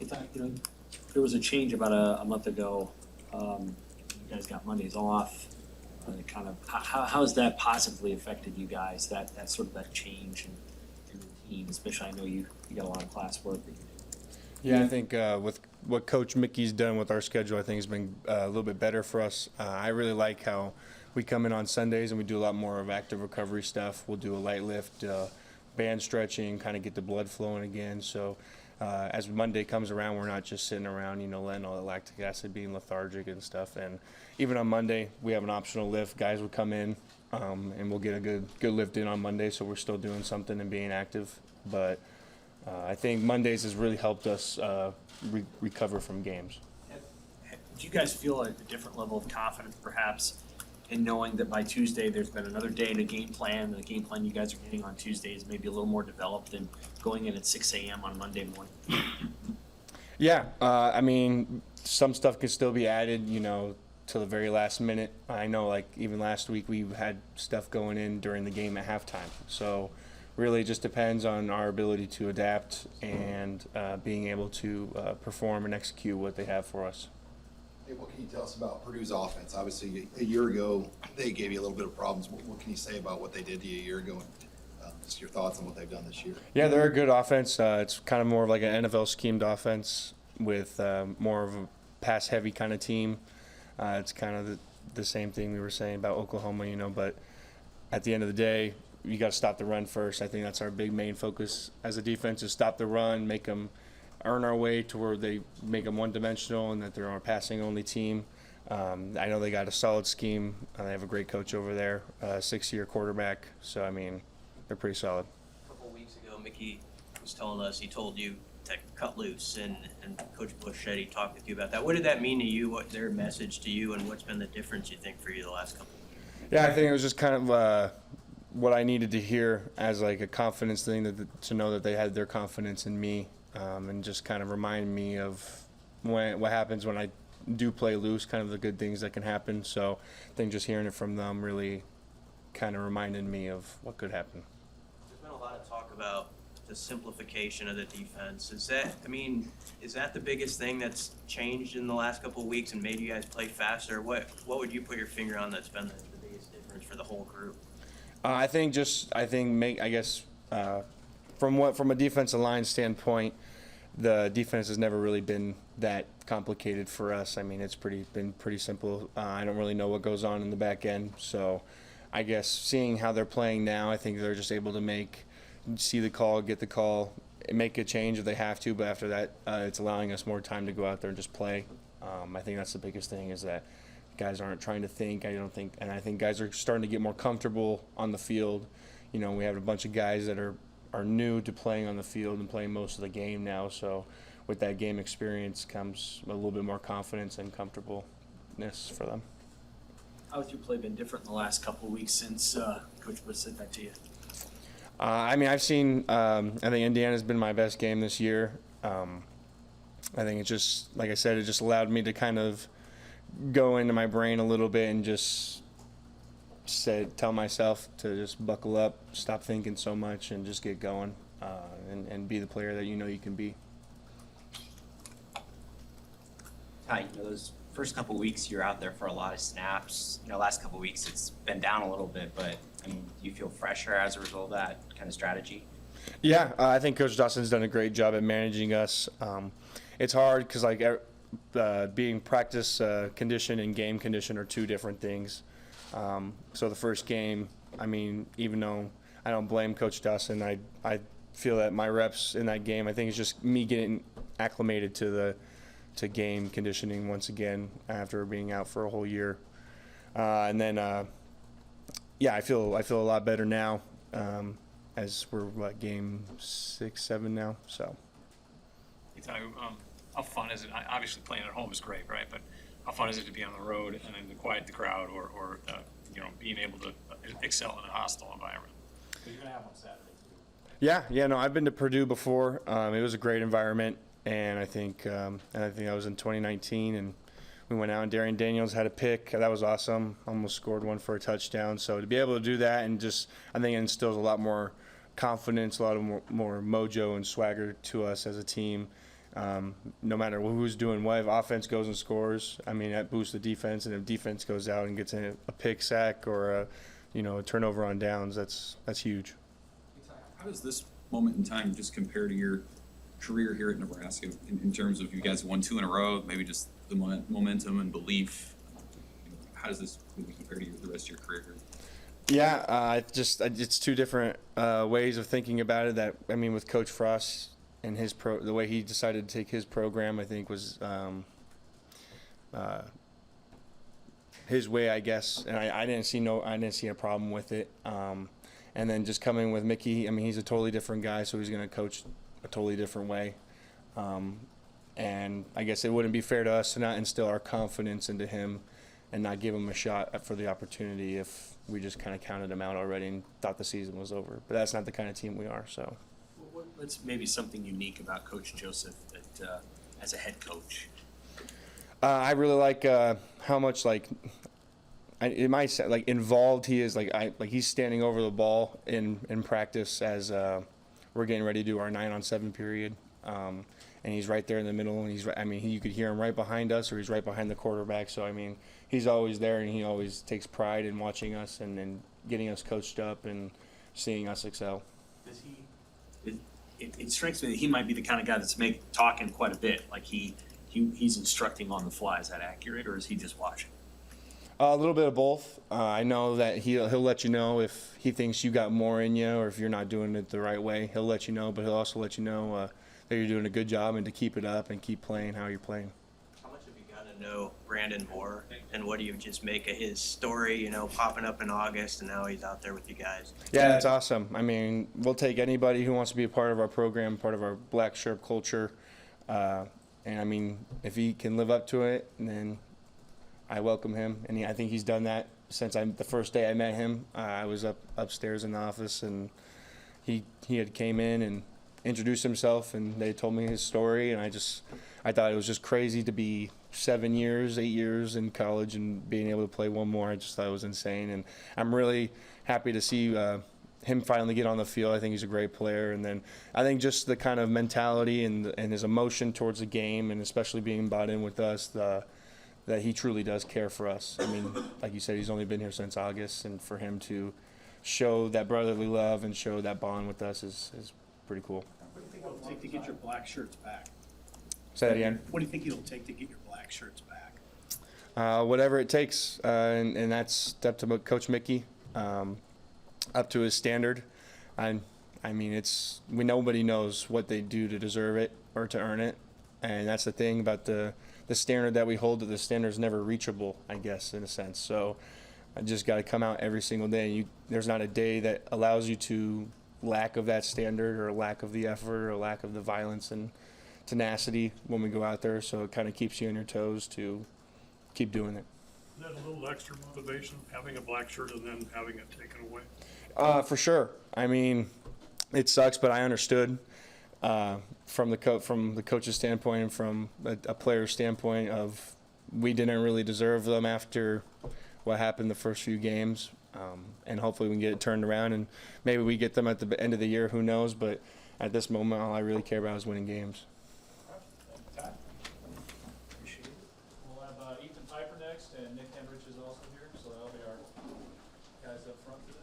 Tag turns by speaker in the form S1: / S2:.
S1: fact, there was a change about a month ago. You guys got Mondays off. How has that positively affected you guys? That sort of that change in routine, especially I know you got a lot of classwork that you do.
S2: Yeah, I think with what Coach Mickey's done with our schedule, I think it's been a little bit better for us. I really like how we come in on Sundays and we do a lot more of active recovery stuff. We'll do a light lift, band stretching, kind of get the blood flowing again. So as Monday comes around, we're not just sitting around, letting all the lactic acid being lethargic and stuff. And even on Monday, we have an optional lift. Guys will come in and we'll get a good lift in on Monday, so we're still doing something and being active. But I think Mondays has really helped us recover from games.
S1: Do you guys feel a different level of confidence, perhaps, in knowing that by Tuesday there's been another day in a game plan? The game plan you guys are getting on Tuesday is maybe a little more developed than going in at 6 a.m. on Monday morning.
S2: Yeah, I mean, some stuff can still be added, to the very last minute. I know, like, even last week we had stuff going in during the game at halftime. So really just depends on our ability to adapt and being able to perform and execute what they have for us.
S3: Hey, what can you tell us about Purdue's offense? Obviously, a year ago, they gave you a little bit of problems. What can you say about what they did to you a year ago, and just your thoughts on what they've done this year?
S2: Yeah, they're a good offense. It's kind of more of like an NFL schemed offense with more of a pass-heavy kind of team. It's kind of the same thing we were saying about Oklahoma, but at the end of the day, you got to stop the run first. I think that's our big main focus as a defense, is stop the run, make them earn our way to where they make them one-dimensional and that they're our passing-only team. I know they got a solid scheme. They have a great coach over there, 6-year quarterback. So, I mean, they're pretty solid.
S4: A couple of weeks ago, Mickey was telling us, he told you to cut loose, and Coach Bush said he talked with you about that. What did that mean to you? What's their message to you, and what's been the difference, you think, for you the last couple of years?
S2: Yeah, I think it was just kind of what I needed to hear as like a confidence thing, to know that they had their confidence in me, and just kind of remind me of what happens when I do play loose, kind of the good things that can happen. So I think just hearing it from them really kind of reminded me of what could happen.
S4: There's been a lot of talk about the simplification of the defense. Is that the biggest thing that's changed in the last couple of weeks and made you guys play faster? What would you put your finger on that's been the biggest difference for the whole group?
S2: From a defensive line standpoint, the defense has never really been that complicated for us. I mean, it's been pretty simple. I don't really know what goes on in the back end, so I guess seeing how they're playing now, I think they're just able to see the call, get the call, and make a change if they have to. But after that, it's allowing us more time to go out there and just play. I think that's the biggest thing, is that guys aren't trying to think. I think guys are starting to get more comfortable on the field. We have a bunch of guys that are new to playing on the field and playing most of the game now. So with that game experience comes a little bit more confidence and comfortableness for them.
S1: How has your play been different in the last couple of weeks since Coach Bush said that to you?
S2: I mean, I've seen, I think Indiana's been my best game this year. I think it's just, like I said, it just allowed me to kind of go into my brain a little bit and just tell myself to just buckle up, stop thinking so much, and just get going, and be the player that you can be.
S5: Ty, those first couple of weeks you're out there for a lot of snaps. Last couple of weeks it's been down a little bit, but do you feel fresher as a result of that kind of strategy?
S2: Yeah, I think Coach Dawson's done a great job at managing us. It's hard because being practice condition and game condition are two different things. So the first game, even though I don't blame Coach Dawson, I feel that my reps in that game, I think it's just me getting acclimated to game conditioning once again after being out for a whole year. I feel a lot better now, as we're game 6, 7 now. So.
S6: How fun is it? Obviously, playing at home is great, right? But how fun is it to be on the road and then to quiet the crowd, or being able to excel in a hostile environment?
S1: So you're gonna have on Saturday too.
S2: Yeah. No, I've been to Purdue before. It was a great environment, and I think I was in 2019, and we went out and Darian Daniels had a pick. That was awesome. Almost scored one for a touchdown. So to be able to do that, and I think it instills a lot more confidence, a lot of more mojo and swagger to us as a team. No matter who's doing what, if offense goes and scores, I mean, that boosts the defense, and if defense goes out and gets a pick sack or a turnover on downs, that's huge.
S7: How does this moment in time just compare to your career here at Nebraska in terms of you guys won 2 in a row, maybe just the momentum and belief? How does this maybe compare to the rest of your career here?
S2: Yeah, it's two different ways of thinking about it. That, I mean, with Coach Frost and the way he decided to take his program, I think was his way, I guess, and I didn't see a problem with it. And then just coming with Mickey, I mean, he's a totally different guy, so he's going to coach a totally different way. And I guess it wouldn't be fair to us to not instill our confidence into him and not give him a shot for the opportunity if we just kind of counted him out already and thought the season was over. But that's not the kind of team we are. So
S1: What's maybe something unique about Coach Joseph that, as a head coach?
S2: I really like how much it might sound like involved he is. Like he's standing over the ball in practice as we're getting ready to do our 9-on-7 period. And he's right there in the middle, and you could hear him right behind us, or he's right behind the quarterback. So I mean, he's always there, and he always takes pride in watching us and getting us coached up and seeing us excel.
S1: Does he? It strikes me that he might be the kind of guy that's talking quite a bit. Like he's instructing on the fly. Is that accurate, or is he just watching?
S2: A little bit of both. I know that he'll let you know if he thinks you got more in you, or if you're not doing it the right way. He'll let you know, but he'll also let you know that you're doing a good job and to keep it up and keep playing how you're playing.
S4: How much have you gotten to know Brandon Moore, and what do you just make of his story, popping up in August and now he's out there with you guys?
S2: Yeah, that's awesome. I mean, we'll take anybody who wants to be a part of our program, part of our black shirt culture. And I mean, if he can live up to it, then I welcome him. And I think he's done that since the first day I met him. I was upstairs in the office, and he had came in and introduced himself, and they told me his story, and I thought it was just crazy to be 8 years in college and being able to play one more. I just thought it was insane, and I'm really happy to see him finally get on the field. I think he's a great player, and then I think just the kind of mentality and his emotion towards the game, and especially being bought in with us, that he truly does care for us. I mean, like you said, he's only been here since August, and for him to show that brotherly love and show that bond with us is pretty cool.
S8: What do you think it'll take to get your black shirts back?
S2: Say that again.
S8: What do you think it'll take to get your black shirts back?
S2: Whatever it takes, and that's up to Coach Mickey, up to his standard. I mean, nobody knows what they do to deserve it or to earn it, and that's the thing about the standard that we hold. That the standard is never reachable, I guess, in a sense. So I just got to come out every single day. There's not a day that allows you to lack of that standard, or lack of the effort, or lack of the violence and tenacity when we go out there. So it kind of keeps you on your toes to keep doing it.
S9: Is that a little extra motivation, having a black shirt and then having it taken away?
S2: For sure. I mean, it sucks, but I understood from the coach's standpoint and from a player's standpoint of we didn't really deserve them after what happened the first few games. And hopefully we can get it turned around, and maybe we get them at the end of the year, who knows. But at this moment, all I really care about is winning games.
S8: Appreciate it. We'll have Ethan Piper next, and Nick Henrich is also here, so that'll be our guys up front today.